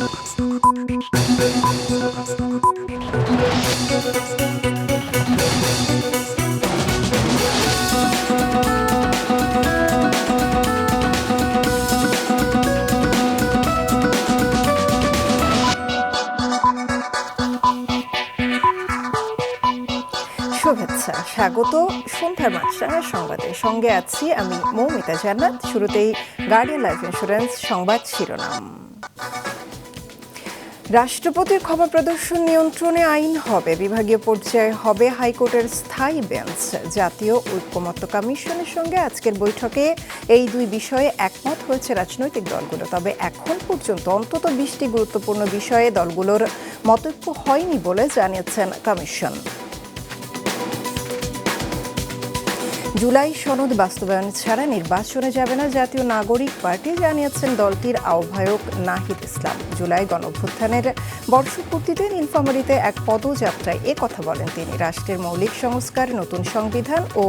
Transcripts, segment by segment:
শুভেচ্ছা, স্বাগত সন্ধ্যার মাছরাঙা সংবাদের সঙ্গে আছি আমি মৌমিতা জান্নাত। শুরুতেই গার্ডিয়ান লাইফ ইন্স্যুরেন্স সংবাদ শিরোনাম। রাষ্ট্রপতির ক্ষমা প্রদর্শন নিয়ন্ত্রণে আইন হবে, বিভাগীয় পর্যায়ে হবে হাইকোর্টের স্থায়ী বেঞ্চ। জাতীয় ঐকমত্য কমিশনের সঙ্গে আজকের বৈঠকে এই দুই বিষয়ে একমত হয়েছে রাজনৈতিক দলগুলো। তবে এখন পর্যন্ত অন্তত 20টি গুরুত্বপূর্ণ বিষয়ে দলগুলোর মতৈক্য হয়নি বলে জানিয়েছেন কমিশন। জুলাই সনদ বাস্তবায়ন ছাড়া নির্বাচনে যাবে না জাতীয় নাগরিক পার্টি, জানিয়েছেন দলটির আহ্বায়ক নাহিদ ইসলাম। জুলাই গণঅভ্যুত্থানের বর্ষপূর্তিতে নীলফামারীতে এক পদযাত্রায় কথা বলেন তিনি। রাষ্ট্রের মৌলিক সংস্কার, নতুন সংবিধান ও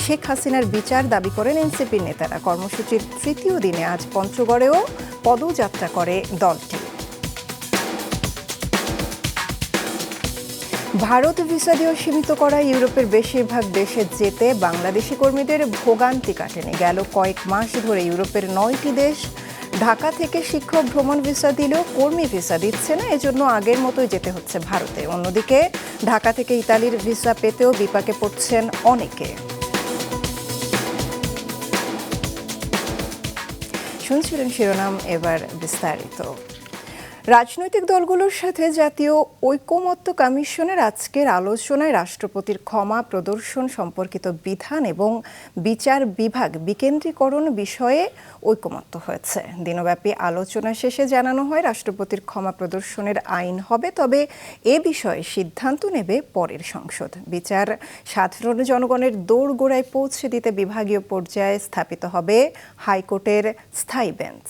শেখ হাসিনার বিচার দাবি করেন এনসিপির নেতারা। কর্মসূচির তৃতীয় দিনে আজ পঞ্চগড়েও পদযাত্রা করে দলটি। ভারত ভিসা দিয়েও সীমিত করা ইউরোপের বেশিরভাগ দেশে যেতে বাংলাদেশি কর্মীদের ভোগান্তি কাটেনি। গেল কয়েক মাস ধরে ইউরোপের 9টি দেশ ঢাকা থেকে শিক্ষক ভ্রমণ ভিসা দিলেও কর্মী ভিসা দিচ্ছে না, এজন্য আগের মতোই যেতে হচ্ছে ভারতে। অন্যদিকে ঢাকা থেকে ইতালির ভিসা পেতেও বিপাকে পড়ছেন অনেকে। শুনছিলেন শিরোনাম, এবার বিস্তারিত। রাজনৈতিক দলগুলোর সাথে জাতীয় ঐকমত্য কমিশনের আজকের আলোচনায় রাষ্ট্রপতির ক্ষমা প্রদর্শন সম্পর্কিত বিধান এবং বিচার বিভাগ বিকেন্দ্রীকরণ বিষয়ে ঐকমত্য হয়েছে। দিনব্যাপী আলোচনা শেষে জানানো হয় রাষ্ট্রপতির ক্ষমা প্রদর্শনের আইন হবে, তবে এ বিষয়ে সিদ্ধান্ত নেবে পরের সংসদ। বিচার সাধারণ জনগণের দোরগোড়ায় পৌঁছে দিতে বিভাগীয় পর্যায়ে স্থাপিত হবে হাইকোর্টের স্থায়ী বেঞ্চ।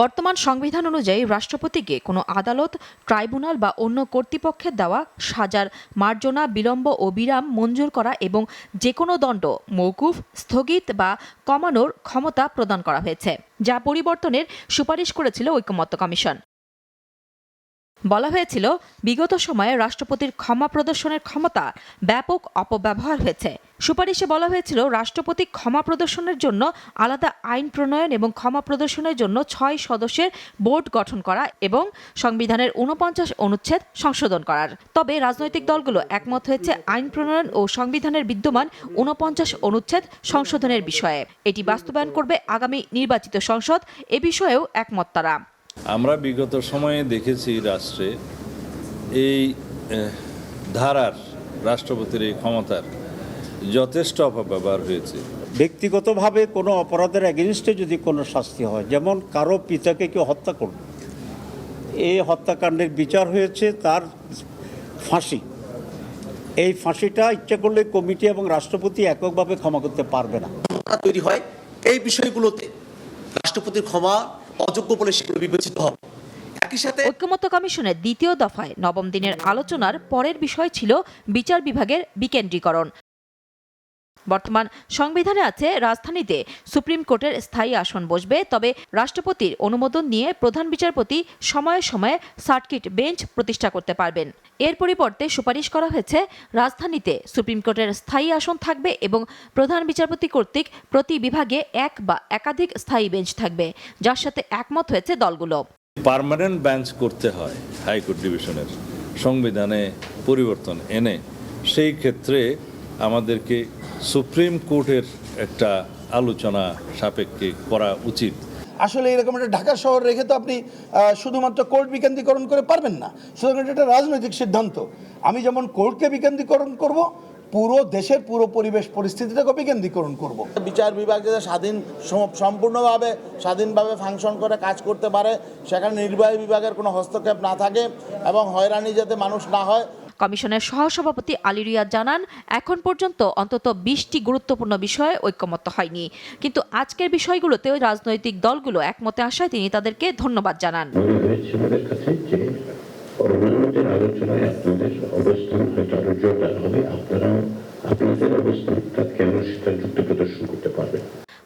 বর্তমান সংবিধান অনুযায়ী রাষ্ট্রপতিকে কোনো আদালত, ট্রাইব্যুনাল বা অন্য কর্তৃপক্ষের দেওয়া সাজার মার্জনা, বিলম্ব ও বিরাম মঞ্জুর করা এবং যে কোনো দণ্ড মওকুফ, স্থগিত বা কমানোর ক্ষমতা প্রদান করা হয়েছে, যা পরিবর্তনের সুপারিশ করেছিল ঐকমত্য কমিশন। বলা হয়েছিল, বিগত সময়ে রাষ্ট্রপতির ক্ষমা প্রদর্শনের ক্ষমতা ব্যাপক অপব্যবহার হয়েছে। সুপারিশে বলা হয়েছিল, রাষ্ট্রপতি ক্ষমা প্রদর্শনের জন্য আলাদা আইন প্রণয়ন এবং ক্ষমা প্রদর্শনের জন্য 6 সদস্যের বোর্ড গঠন করা এবং সংবিধানের 49 অনুচ্ছেদ সংশোধন করার। তবে রাজনৈতিক দলগুলো একমত হয়েছে আইন প্রণয়ন ও সংবিধানের বিদ্যমান 49 অনুচ্ছেদ সংশোধনের বিষয়ে। এটি বাস্তবায়ন করবে আগামী নির্বাচিত সংসদ। এ বিষয়েও একমত তারা। আমরা বিগত সময়ে দেখেছি রাষ্ট্রে এই ধারার, রাষ্ট্রপতির এই ক্ষমতার যথেষ্ট অপব্যবহার হয়েছে। ব্যক্তিগতভাবে কোনো অপরাধের এগেনস্টে যদি কোনো শাস্তি হয়, যেমন কারো পিতাকে কেউ হত্যা করল, এই হত্যাকাণ্ডের বিচার হয়েছে তার ফাঁসি। এই ফাঁসিটা ইচ্ছা করলে কমিটি এবং রাষ্ট্রপতি এককভাবে ক্ষমা করতে পারবে না। তৈরি হয় এই বিষয়গুলোতে রাষ্ট্রপতির ক্ষমা অযোগ্য বলে সেগুলো বিবেচিত হবে। একই সাথে ঐকমত্য কমিশনের দ্বিতীয় দফায় 9ম দিনের আলোচনার পরের বিষয় ছিল বিচার বিভাগের বিকেন্দ্রীকরণ। বর্তমান সংবিধানে আছে রাজধানীতে সুপ্রিম কোর্টের স্থায়ী আসন বসবে, তবে রাষ্ট্রপতির অনুমোদন নিয়ে প্রধান বিচারপতি সময়ে সময়ে সার্কিট বেঞ্চ প্রতিষ্ঠা করতে পারবেন। এর পরিবর্তে সুপারিশ করা হয়েছে, রাজধানীতে সুপ্রিম কোর্টের স্থায়ী আসন থাকবে এবং প্রধান বিচারপতি কর্তৃক প্রতি বিভাগে এক বা একাধিক স্থায়ী বেঞ্চ থাকবে, যার সাথে একমত হয়েছে দলগুলো। পার্মানেন্ট বেঞ্চ করতে হয় হাইকোর্ট ডিভিশনের সংবিধানে পরিবর্তন এনে, সেই ক্ষেত্রে আমাদেরকে সুপ্রিম কোর্টের একটা আলোচনা সাপেক্ষে করা উচিত। আসলে এরকম একটা ঢাকা শহর রেখে তো আপনি শুধুমাত্র কোর্ট বিকেন্দ্রীকরণ করে পারবেন না। সুতরাং এটা রাজনৈতিক সিদ্ধান্ত। আমি যেমন কোর্টকে বিকেন্দ্রীকরণ করব, পুরো দেশের পুরো পরিবেশ পরিস্থিতিটাকে বিকেন্দ্রীকরণ করব। বিচার বিভাগ যাতে সম্পূর্ণভাবে স্বাধীনভাবে ফাংশন করে কাজ করতে পারে, সেখানে নির্বাহী বিভাগের কোনো হস্তক্ষেপ না থাকে এবং হয়রানি যাতে মানুষ না হয়। কমিশনের সহসভাপতি আলী রিয়াদ জানান, এখন পর্যন্ত অন্তত 20টি গুরুত্বপূর্ণ বিষয়ে ঐকমত্য হয়নি, কিন্তু আজকের বিষয়গুলোতেও রাজনৈতিক দলগুলো একমতে আসায় তিনি তাদেরকে ধন্যবাদ জানান। আলোচনায় আপনাদের অবস্থান হয়তো আরো জোরদার হবে, আপনারা আপনাদের অবস্থান তাৎক্ষণিক সেটা যুক্তি প্রদর্শন করতে পারবেন।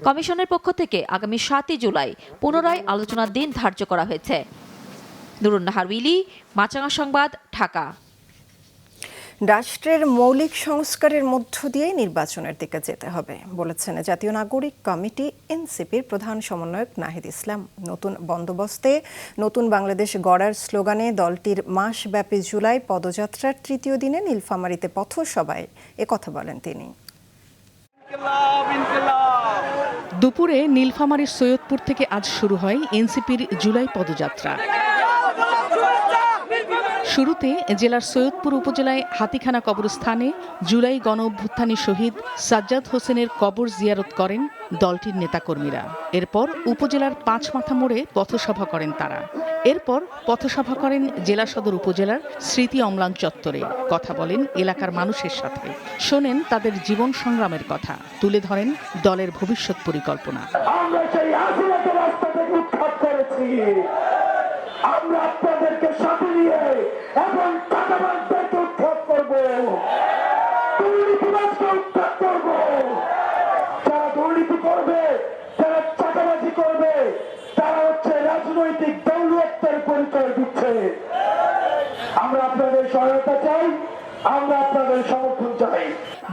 কমিশনের পক্ষ থেকে আগামী 7 জুলাই পুনরায় আলোচনার দিন ধার্য করা হয়েছে। নুরুন নাহার উইলি, মাছরাঙা সংবাদ, ঢাকা। রাষ্ট্রের মৌলিক সংস্কারের মধ্য দিয়ে নির্বাচনের দিকে যেতে হবে বলেছেন জাতীয় নাগরিক কমিটি এনসিপির প্রধান সমন্বয়ক নাহিদ ইসলাম। নতুন বন্দোবস্তে নতুন বাংলাদেশ গড়ার স্লোগানে দলটির মাসব্যাপী জুলাই পদযাত্রার তৃতীয় দিনে নীলফামারীতে পথসভায় একথা বলেন তিনি। দুপুরে নীলফামারীর সৈয়দপুর থেকে আজ শুরু হয় এনসিপির জুলাই পদযাত্রা। শুরুতে জেলার সৈয়দপুর উপজেলায় হাতিখানা কবরস্থানে জুলাই গণ অভ্যুত্থানে শহীদ সাজ্জাদ হোসেনের কবর জিয়ারত করেন দলটির নেতাকর্মীরা। এরপর উপজেলার পাঁচমাথা মোড়ে পথসভা করেন তারা। এরপর পথসভা করেন জেলা সদর উপজেলার স্মৃতি অম্লান চত্বরে। কথা বলেন এলাকার মানুষের সাথে, শোনেন তাদের জীবন সংগ্রামের কথা, তুলে ধরেন দলের ভবিষ্যৎ পরিকল্পনা। আমরা আপনাদেরকে সাথে নিয়ে এবং চাঁদাবাজদেরকে উৎখাত করব, দুর্নীতিবাজকে উৎখাত করব। যারা দুর্নীতি করবে, যারা চাঁদাবাজি করবে, তারা হচ্ছে রাজনৈতিক দৌলতের পরিচয় দিচ্ছে। আমরা আপনাদের সহায়তা চাই, আমরা আপনাদের সমর্থন চাই।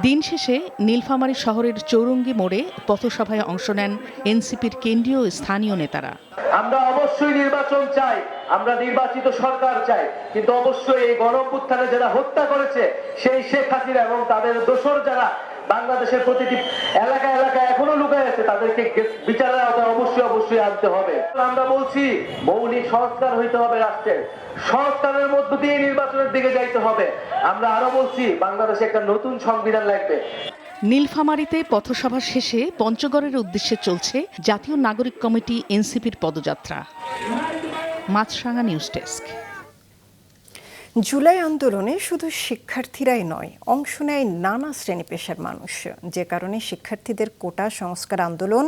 দিন শেষে নীলফামারী শহরের চৌরঙ্গি মোড়ে পথসভায় অংশ নেন এনসিপির কেন্দ্রীয় ও স্থানীয় নেতারা। আমরা অবশ্যই নির্বাচন চাই, আমরা নির্বাচিত সরকার চাই, কিন্তু অবশ্যই এই গণঅভ্যুত্থানে যারা হত্যা করেছে সেই শেখ হাসিনা এবং তাদের দোসর যারা বাংলাদেশের প্রতিটি এলাকায় এলাকায় এখনো লুকায় আছে, তাদেরকে বিচারের আওতায় অবশ্যই আনতে হবে। আমরা বলছি মৌলিক সংস্কার হইতে হবে, রাষ্ট্রের সংস্কারের মধ্য দিয়ে নির্বাচনের দিকে যাইতে হবে। আমরা আরো বলছি বাংলাদেশে একটা নতুন সংবিধান লাগবে। নীলফামারীতে পথসভা শেষে পঞ্চগড়ের উদ্দেশ্যে চলছে জাতীয় নাগরিক কমিটি এনসিপির পদযাত্রা। মাছরাঙা নিউজ ডেস্ক। জুলাই আন্দোলনে শুধু শিক্ষার্থীরাই নয়, অংশ নেয় নানা শ্রেণী পেশার মানুষ, যে কারণে শিক্ষার্থীদের কোটা সংস্কার আন্দোলন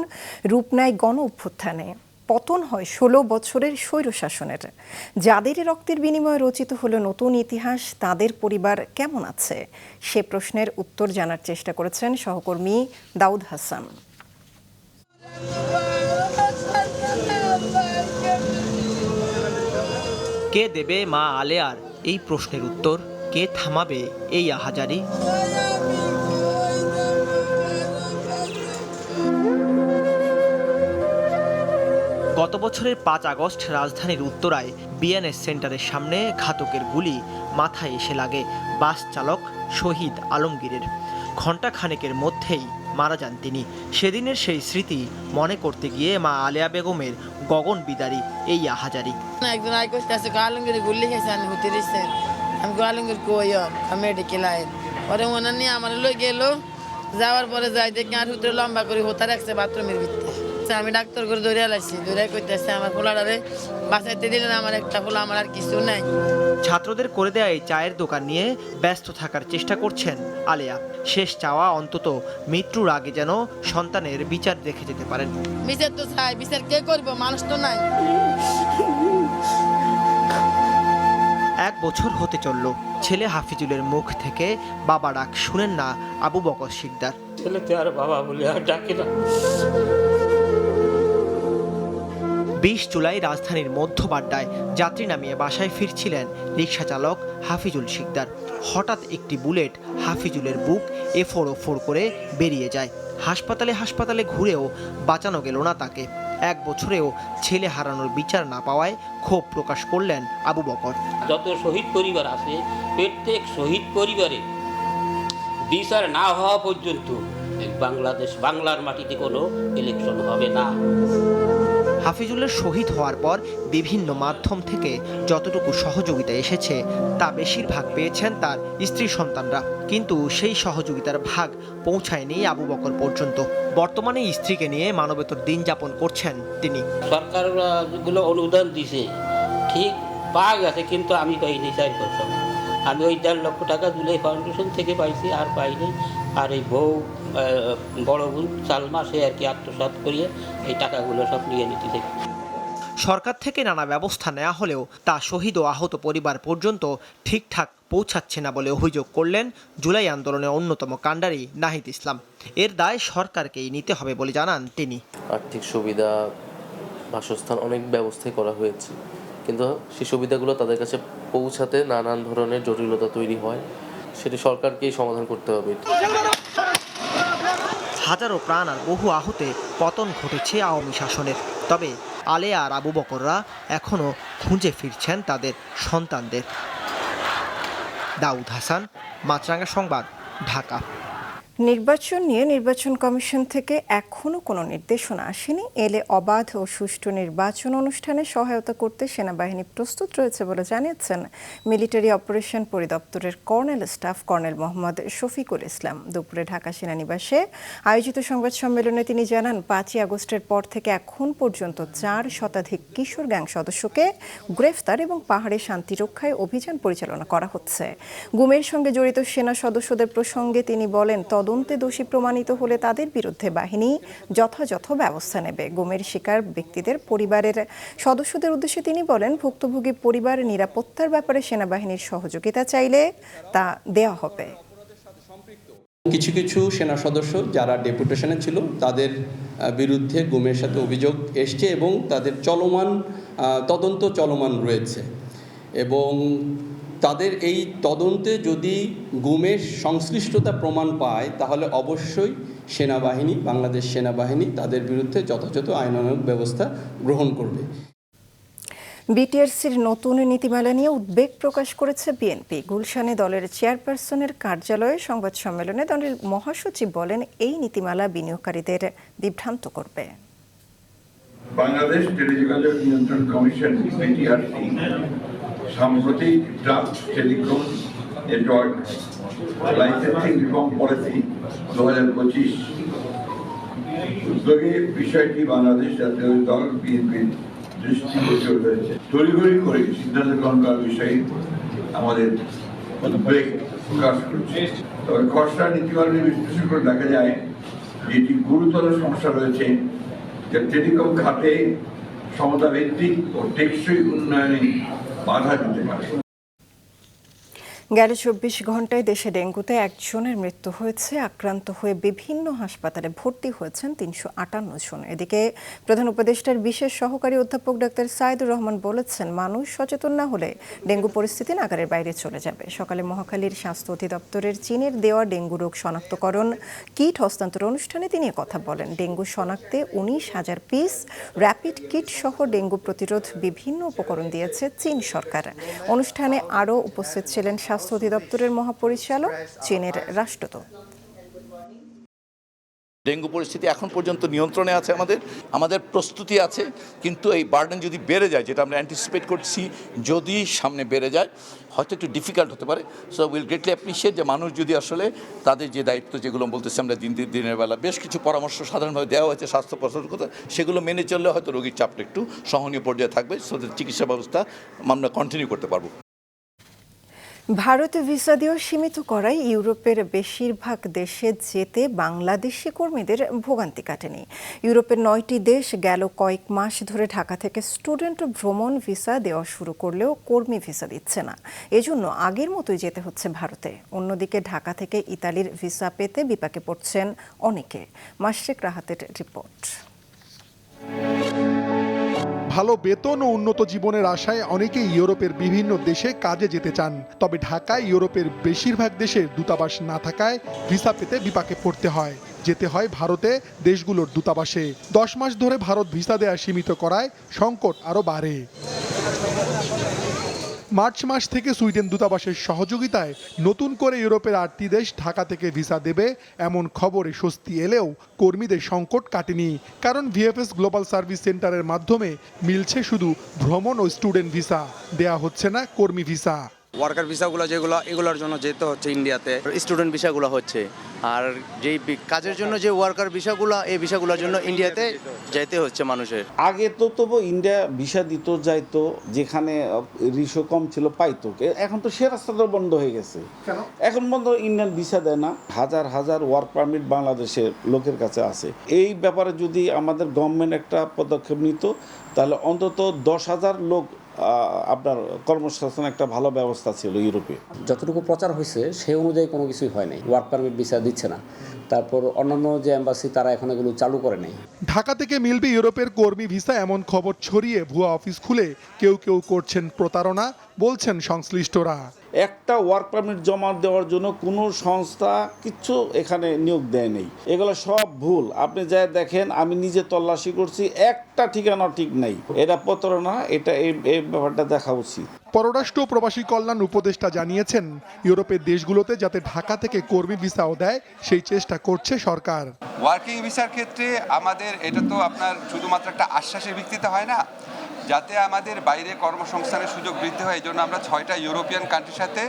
রূপ নেয় গণ অভ্যুত্থানে। পতন হয় 16 বছরের স্বৈরশাসনের। যাদের রক্তের বিনিময়ে রচিত হলো নতুন ইতিহাস, তাদের পরিবার কেমন আছে সে প্রশ্নের উত্তর জানার চেষ্টা করেছেন সহকর্মী দাউদ হাসান। কে দেবে মা আলেয়ার এই প্রশ্নের উত্তর? কে থামাবে এই আহাজারি? গত বছরের 5 আগস্ট রাজধানীর উত্তরায় বিএনএস সেন্টারের সামনে ঘাতকের গুলি মাথায় এসে লাগে বাস চালক শহীদ আলমগীরের। ঘণ্টা খানেকের মধ্যেই মারা যান তিনি। সেদিনের সেই স্মৃতি মনে করতে গিয়ে মা আলেয়া বেগমের গগন বিদারী এই আহাজারি। একজন আই করতেছে আলমগীর গুলি খেয়েছে, আমি হতে দিচ্ছে, আমি আলমগীর কই আমি মেডিকেল আইন ওরে মনে নিয়ে আমার লই গেল। যাওয়ার পরে যাই দেখি আর হুতরে লম্বা করে হতা রাখছে বাথরুমের ভিতরে। আমি ডাক্তার করে দৌড়ে আলাইছি, দৌড়ে করতেছে আমার পোলাটারে বাঁচাইতে দিলেন, আমার একটা পোলা, আমার আর কিছু নাই। ছাত্রদের করে দেয়া এই চায়ের দোকান নিয়ে ব্যস্ত থাকার চেষ্টা করছেন আলেয়া। শেষ চাওয়া অন্তত মৃত্যুর আগে যেন সন্তানের বিচার দেখে যেতে পারেন। বিচার তো চাই, বিচার কে করবো, মানুষ তো নাই। 1 বছর হতে চলল, ছেলে হাফিজুলের মুখ থেকে বাবা ডাক শুনেন না আবু বকর শিকদার। ছেলেতে আর বাবা বলে আর ডাকে না। 20 জুলাই রাজধানীর মধ্যবাড্ডায় যাত্রী নামিয়ে বাসায় ফিরছিলেন রিকশা চালক হাফিজুল শিকদার। হঠাৎ একটি বুলেট হাফিজুলের বুক এফোড় করে বেরিয়ে যায়। হাসপাতালে ঘুরেও বাঁচানো গেল না তাকে। 1 বছরেও ছেলে হারানোর বিচার না পাওয়ায় ক্ষোভ প্রকাশ করলেন আবু বকর। যত শহীদ পরিবার আছে, প্রত্যেক শহীদ পরিবারে বিচার না হওয়া পর্যন্ত বাংলার মাটিতে কোনো ইলেকশন হবে না। হাফিজুলের শহীদ হওয়ার পর বিভিন্ন মাধ্যম থেকে যতটুকু সহযোগিতা এসেছে তা বেশিরভাগ পেয়েছেন তার স্ত্রী সন্তানরা, কিন্তু সেই সহযোগিতার ভাগ পৌঁছায়নি আবু বকর পর্যন্ত। বর্তমানে স্ত্রীকে নিয়ে মানবেতর দিন যাপন করছেন তিনি। সরকার গুলো অনুদান দিছে, ঠিক পাওয়া গেছে, কিন্তু আমি পাইনি 4 বছর। আমি ওই 1.5 লক্ষ টাকা জুলাই ফাউন্ডেশন থেকে পাইছি, আর পাইনি। আর এই বড় বোন সালমা, সে আর কি আত্মসাৎ করিয়ে এই টাকাগুলো সব নিয়ে নিতে থেকে। সরকার থেকে নানা ব্যবস্থা নেওয়া হলেও তা শহীদ ও আহত পরিবার পর্যন্ত ঠিকঠাক পৌঁছাচ্ছে না বলে অভিযোগ করলেন জুলাই আন্দোলনের অন্যতম কাণ্ডারি নাহিদ ইসলাম। এর দায় সরকারকেই নিতে হবে বলে জানান তিনি। আর্থিক সুবিধা, বাসস্থান অনেক ব্যবস্থাই করা হয়েছে, কিন্তু সেই সুবিধাগুলো তাদের কাছে পৌঁছাতে নানান ধরনের জটিলতা তৈরি হয়, সেটি সরকারকেই সমাধান করতে হবে। হাজারো প্রাণ আর বহু আহতে পতন ঘটেছে আওয়ামী শাসনের। তবে আলেয়া আর আবু বকররা এখনও খুঁজে ফিরছেন তাদের সন্তানদের। দাউদ হাসান, মাছরাঙ্গা সংবাদ, ঢাকা। নির্বাচন নিয়ে নির্বাচন কমিশন থেকে এখনো কোনো নির্দেশনা আসেনি। এলে অবাধ ও সুষ্ঠু নির্বাচন অনুষ্ঠানে সহায়তা করতে সেনাবাহিনী প্রস্তুত রয়েছে বলে জানিয়েছেন মিলিটারি অপারেশন পরিদপ্তরের colonel staff colonel Mohammad Shafiqul Islam. দুপুরে ঢাকা সেনানিবাসে আয়োজিত সংবাদ সম্মেলনে তিনি জানান, 5ই আগস্টের পর থেকে এখন পর্যন্ত 4 শতাধিক কিশোর গ্যাং সদস্যকে গ্রেফতার এবং পাহাড়ে শান্তি রক্ষায় অভিযান পরিচালনা করা হচ্ছে। গুমের সঙ্গে জড়িত সেনা সদস্যদের প্রসঙ্গে তিনি বলেন, তদন্তে দোষী প্রমাণিত হলে তাদের বিরুদ্ধে বাহিনী যথাযথ ব্যবস্থা নেবে। গুমের শিকার ব্যক্তিদের পরিবারের সদস্যদের উদ্দেশ্যে তিনি বলেন, ভুক্তভোগী পরিবার নিরাপত্তার ব্যাপারে সেনাবাহিনীর সহযোগিতা চাইলে তা দেওয়া হবে। কিছু কিছু সেনা সদস্য যারা ডেপুটেশনে ছিল তাদের বিরুদ্ধে গুমের সাথে অভিযোগ এসছে এবং তাদের তদন্ত চলমান রয়েছে এবং তাদের এই তদন্তে যদি গুমের সংশ্লিষ্টতা প্রমাণ পায় তাহলে অবশ্যই বাংলাদেশ সেনাবাহিনী তাদের বিরুদ্ধে যথাযথ আইনানুগ ব্যবস্থা গ্রহণ করবে। বিটিআরসির নতুন নীতিমালা নিয়ে উদ্বেগ প্রকাশ করেছে বিএনপি। গুলশানে দলের চেয়ারপারসনের কার্যালয়ে সংবাদ সম্মেলনে দলের মহাসচিব বলেন, এই নীতিমালা বিনিয়োগকারীদের বিভ্রান্ত করবে। বাংলাদেশ টেলিযোগাযোগ নিয়ন্ত্রণ কমিশন বিটিআরসি সাম্প্রতিক draft telecom network licensing reform policy 2025 উদ্যোগে বিষয়টি বাংলাদেশ জাতীয় দল বিএনপির দৃষ্টিগোচর হয়েছে। তড়িঘড়ি করে সিদ্ধান্ত গ্রহণ করার বিষয়ে আমাদের উদ্বেগ প্রকাশ করেছে। তবে খসড়া নীতিমালা বিশ্লেষণ করে দেখা যায় যে এটি গুরুতর সমস্যা রয়েছে, যা টেলিকম খাতে সমতাভিত্তিক ও টেকসই উন্নয়নে বাধা দিতে পারে। গেল 24 ঘন্টায় দেশে ডেঙ্গুতে একজনের মৃত্যু হয়েছে। আক্রান্ত হয়ে বিভিন্ন হাসপাতালে ভর্তি হয়েছেন 358 জন। এদিকে প্রধান উপদেষ্টার বিশেষ সহকারী অধ্যাপক ডাক্তার সাইদুর রহমান বলেছেন, মানুষ সচেতন না হলে ডেঙ্গু পরিস্থিতি নাগালের বাইরে চলে যাবে। সকালে মহাখালীর স্বাস্থ্য অধিদপ্তরের চীনের দেওয়া ডেঙ্গু রোগ শনাক্তকরণ কিট হস্তান্তর অনুষ্ঠানে তিনি কথা বলেন। ডেঙ্গু শনাক্তে 19,000 পিস র্যাপিড কিট সহ ডেঙ্গু প্রতিরোধ বিভিন্ন উপকরণ দিয়েছে চীন সরকার। অনুষ্ঠানে আরও উপস্থিত ছিলেন স্বাস্থ্য অধিদপ্তরের মহাপরিচালক, চীনের রাষ্ট্রদূত। ডেঙ্গু পরিস্থিতি এখন পর্যন্ত নিয়ন্ত্রণে আছে, আমাদের প্রস্তুতি আছে, কিন্তু এই বার্ডেন যদি বেড়ে যায়, যেটা আমরা অ্যান্টিসিপেট করছি, যদি সামনে বেড়ে যায় হয়তো একটু ডিফিকাল্ট হতে পারে। সো উইল গ্রেটলি অ্যাপ্রিশিয়েট যে মানুষ যদি আসলে তাদের যে দায়িত্ব যেগুলো বলতেছি আমরা দিনের বেলা বেশ কিছু পরামর্শ সাধারণভাবে দেওয়া হয়েছে স্বাস্থ্য প্রশাসন, সেগুলো মেনে চললে হয়তো রোগীর চাপটা একটু সহনীয় পর্যায়ে থাকবে, সো চিকিৎসা ব্যবস্থা আমরা কন্টিনিউ করতে পারবো। ভারতে ভিসা দেওয়া সীমিত করায় ইউরোপের বেশিরভাগ দেশে যেতে বাংলাদেশি কর্মীদের ভোগান্তি কাটেনি। ইউরোপের 9টি দেশ গেল কয়েক মাস ধরে ঢাকা থেকে স্টুডেন্ট ভ্রমণ ভিসা দেওয়া শুরু করলেও কর্মী ভিসা দিচ্ছে না। এজন্য আগের মতোই যেতে হচ্ছে ভারতে। অন্যদিকে ঢাকা থেকে ইতালির ভিসা পেতে বিপাকে পড়ছেন অনেকে। মাশরিক রাহাতের রিপোর্ট। ভালো বেতন ও উন্নত জীবনের আশায় অনেকেই ইউরোপের বিভিন্ন দেশে কাজে যেতে চান। তবে ঢাকায় ইউরোপের বেশিরভাগ দেশের দূতাবাস না থাকায় ভিসা পেতে বিপাকে পড়তে হয়। যেতে হয় ভারতে দেশগুলোর দূতাবাসে। 10 মাস ধরে ভারত ভিসা দেয়া সীমিত করায় সংকট আরও বাড়ে। মার্চ মাস থেকে সুইডেন দূতাবাসের সহযোগিতায় নতুন করে ইউরোপের 8টি দেশ ঢাকা থেকে ভিসা দেবে এমন খবরে স্বস্তি এলেও কর্মীদের সংকট কাটেনি। কারণ ভিএফএস গ্লোবাল সার্ভিস সেন্টারের মাধ্যমে মিলছে শুধু ভ্রমণ ও স্টুডেন্ট ভিসা, দেয়া হচ্ছে না কর্মী ভিসা। ওয়ার্কার ভিসাগুলো যেগুলো এগুলোর জন্য যেতে হচ্ছে ইন্ডিয়াতে, স্টুডেন্ট ভিসাগুলো হচ্ছে, আর যেই কাজের জন্য যে ওয়ার্কার ভিসাগুলো, এই ভিসাগুলোর জন্য ইন্ডিয়াতে যেতে হচ্ছে মানুষের। আগে তো তবু ইন্ডিয়া ভিসা দিত যাইতো, যেখানে রিসো কম ছিল পাইতো। এখন তো সে রাস্তাটা বন্ধ হয়ে গেছে। এখন বন্ধ, ইন্ডিয়ান ভিসা দেয় না। হাজার হাজার ওয়ার্ক পারমিট বাংলাদেশের লোকের কাছে আছে। এই ব্যাপারে যদি আমাদের গভর্নমেন্ট একটা পদক্ষেপ নিত তাহলে অন্তত 10,000 লোক আপনার কর্মসংস্থান একটা ভালো ব্যবস্থা ছিল ইউরোপে। যতটুকু প্রচার হয়েছে সেই অনুযায়ী কোনো কিছুই হয় নাই। ওয়ার্ক পারমিট ভিসা দিচ্ছে না, তারপর অন্যান্য যে এম্বাসি তারা এখন এগুলো চালু করে নেই। ঢাকা থেকে মিলবে ইউরোপের কর্মী ভিসা এমন খবর ছড়িয়ে ভুয়া অফিস খুলে কেউ কেউ করছেন প্রতারণা, বলছেন সংশ্লিষ্টরা। একটা ওয়ার্ক পারমিট জমা দেওয়ার জন্য কোনো সংস্থা কিচ্ছু এখানে নিয়োগ দেয় নেই, এগুলো সব ভুল। আপনি যা দেখেন, আমি নিজে তল্লাশি করছি, একটা ঠিকানা ঠিক নাই। এটা প্রতারণা, এটা এই ব্যাপারটা দেখা উচিত। পররাষ্ট্র প্রবাসী কল্যাণ উপদেষ্টা জানিয়েছেন, ইউরোপের দেশগুলোতে যাতে ঢাকা থেকে কর্মী ভিসাও দেয় সেই চেষ্টা করছে সরকার। ওয়ার্কিং ভিসার ক্ষেত্রে আমাদের এটা তো আপনার শুধুমাত্র একটা আশ্বাসের ভিত্তিতে হয় না, যাতে আমাদের বাইরে কর্মসংস্থানের সুযোগ বৃদ্ধি হয়। এই জন্য আমরা 6টা ইউরোপিয়ান কান্ট্রির সাথে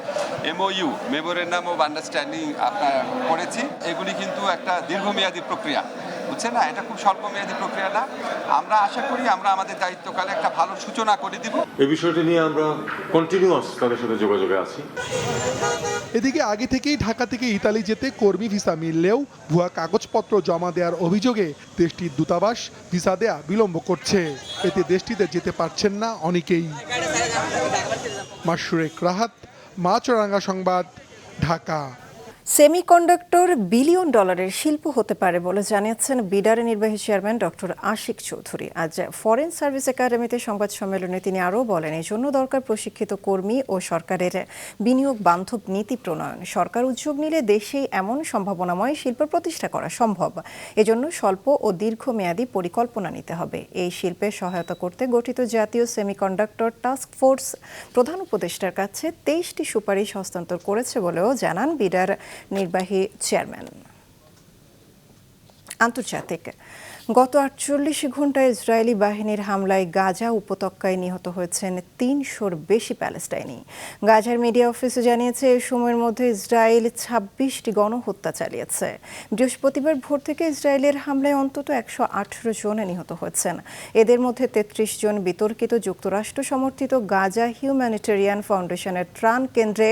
MOU মেমোরেন্ডাম অফ আন্ডারস্ট্যান্ডিং আপনার করেছি। এগুলি কিন্তু একটা দীর্ঘমেয়াদী প্রক্রিয়া, বুঝছেন না, এটা খুব স্বল্পমেয়াদী প্রক্রিয়া না। আমরা আশা করি আমরা আমাদের দায়িত্বকালে একটা ভালো সূচনা করে দিব। এই বিষয়টি নিয়ে আমরা কন্টিনিউয়াস তাদের সাথে যোগাযোগে আছি। এদিকে আগে থেকেই ঢাকা থেকে ইতালি যেতে কর্মী ভিসা মিললেও ভুয়া কাগজপত্র জমা দেওয়ার অভিযোগে দেশটির দূতাবাস ভিসা দেয়া বিলম্ব করছে। এতে দেশটিতে যেতে পারছেন না অনেকেই। মাশরুক রাহাত, মাছরাঙ্গা সংবাদ, ঢাকা। সেমিকন্ডাক্টর বিলিয়ন ডলারের শিল্প হতে পারে বলে জানিয়েছেন বিডারের নির্বাহী চেয়ারম্যান ডক্টর আশিক চৌধুরী। আজ ফরেন সার্ভিস একাডেমিতে সংবাদ সম্মেলনে তিনি আরও বলেন, এই জন্য দরকার প্রশিক্ষিত কর্মী ও সরকারের বিনিয়োগ বান্ধব নীতি প্রণয়ন। সরকার উদ্যোগ নিলে দেশেই এমন সম্ভাবনাময় শিল্প প্রতিষ্ঠা করা সম্ভব। এজন্য স্বল্প ও দীর্ঘমেয়াদী পরিকল্পনা নিতে হবে। এই শিল্পে সহায়তা করতে গঠিত জাতীয় সেমিকন্ডাক্টর টাস্ক ফোর্স প্রধান উপদেষ্টার কাছে 23টি সুপারিশ হস্তান্তর করেছে বলেও জানান বিডার নির্বাহী চেয়ারম্যান। আন্তর্জাতিক, গত 48 ঘন্টায় ইসরায়েলি বাহিনীর হামলায় গাজা উপত্যকায় নিহত হয়েছেন 300-র বেশি প্যালেস্টাইনি। গাজার মিডিয়া অফিসে জানিয়েছে, এই সময়ের মধ্যে ইসরায়েল 26টি গণহত্যা চালিয়েছে। বৃহস্পতিবার ভোর থেকে ইসরায়েলের হামলায় অন্তত 118 জন নিহত হয়েছেন। এদের মধ্যে 33 জন বিতর্কিত যুক্তরাষ্ট্র সমর্থিত গাজা হিউম্যানিটেরিয়ান ফাউন্ডেশনের ত্রাণ কেন্দ্রে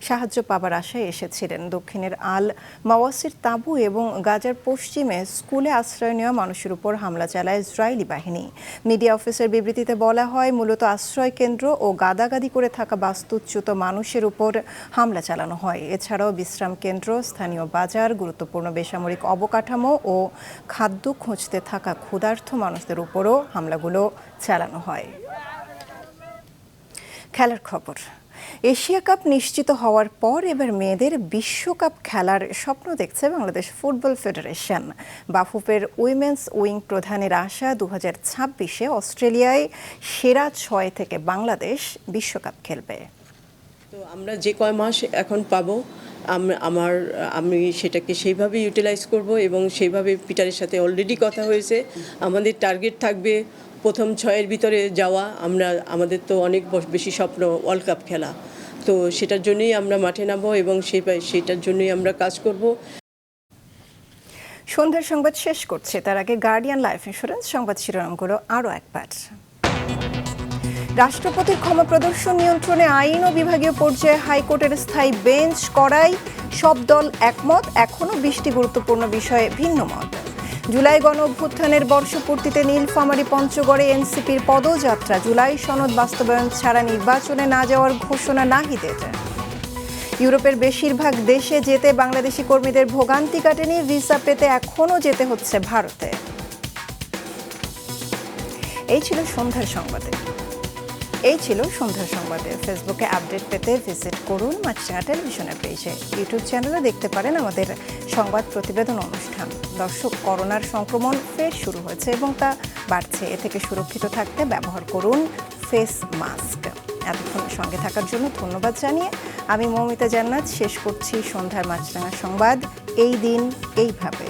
সাহায্য পাবার আশায় এসেছিলেন। দক্ষিণের আল মাওয়াসির তাঁবু এবং গাজার পশ্চিমে স্কুলে আশ্রয় নেওয়া মানুষের উপর হামলা চালায় ইসরায়েলি বাহিনী। মিডিয়া অফিসের বিবৃতিতে বলা হয়, মূলত আশ্রয় কেন্দ্র ও গাদাগাদি করে থাকা বাস্তুচ্যুত মানুষের উপর হামলা চালানো হয়। এছাড়াও বিশ্রাম কেন্দ্র, স্থানীয় বাজার, গুরুত্বপূর্ণ বেসামরিক অবকাঠামো ও খাদ্য খুঁজতে থাকা ক্ষুধার্ত মানুষদের উপরও হামলাগুলো চালানো হয়। খেলার খবর। এশিয়া কাপ নিশ্চিত হওয়ার পর এবার মেয়েদের বিশ্বকাপ খেলার স্বপ্ন দেখছে বাংলাদেশ ফুটবল ফেডারেশন। বাফুফের উইমেন্স উইং প্রধানের আশা, 2026-এ অস্ট্রেলিয়ায় সেরা 6 থেকে বাংলাদেশ বিশ্বকাপ খেলবে। তো আমরা যে কয় মাস এখন পাবো, আমি সেটাকে সেইভাবে ইউটিলাইজ করব এবং সেইভাবে পিটারের সাথে অলরেডি কথা হয়েছে। আমাদের টার্গেট থাকবে প্রথম 6-এর ভিতরে যাওয়া। আমাদের তো অনেক বেশি স্বপ্ন ওয়ার্ল্ড কাপ খেলা, তো সেটার জন্যই আমরা মাঠে নামবো এবং সেটার জন্যই আমরা কাজ করব। সন্ধ্যার সংবাদ শেষ করছে, তার আগে গার্ডিয়ান লাইফ ইন্স্যুরেন্স সংবাদ শিরোনামগুলো আরও একবার। রাষ্ট্রপতির ক্ষমা প্রদর্শন নিয়ন্ত্রণে আইন ও বিভাগীয় পর্যায়ে হাইকোর্টের স্থায়ী বেঞ্চ করায় সব দল একমত। এখনও 20টি গুরুত্বপূর্ণ বিষয়ে ভিন্ন মত। জুলাই গণ অভ্যুত্থানের বর্ষপূর্তিতে নীলফামারী পঞ্চগড়ে এনসিপির পদযাত্রা। জুলাই সনদ বাস্তবায়ন ছাড়া নির্বাচনে না যাওয়ার ঘোষণা নাহিদের। ইউরোপের বেশিরভাগ দেশে যেতে বাংলাদেশি কর্মীদের ভোগান্তি কাটেনি, ভিসা পেতে এখনও যেতে হচ্ছে ভারতে। এই ছিল সন্ধ্যার সংবাদে। ফেসবুকে আপডেট পেতে ভিজিট করুন মাছরাঙা টেলিভিশনের পেজে। ইউটিউব চ্যানেলে দেখতে পারেন আমাদের সংবাদ প্রতিবেদন অনুষ্ঠান। দর্শক, করোনার সংক্রমণ ফের শুরু হয়েছে এবং তা বাড়ছে। এ থেকে সুরক্ষিত থাকতে ব্যবহার করুন ফেস মাস্ক। এতক্ষণ সঙ্গে থাকার জন্য ধন্যবাদ জানিয়ে আমি মৌমিতা জান্নাত শেষ করছি সন্ধ্যার মাছরাঙা সংবাদ। এই দিন এইভাবে।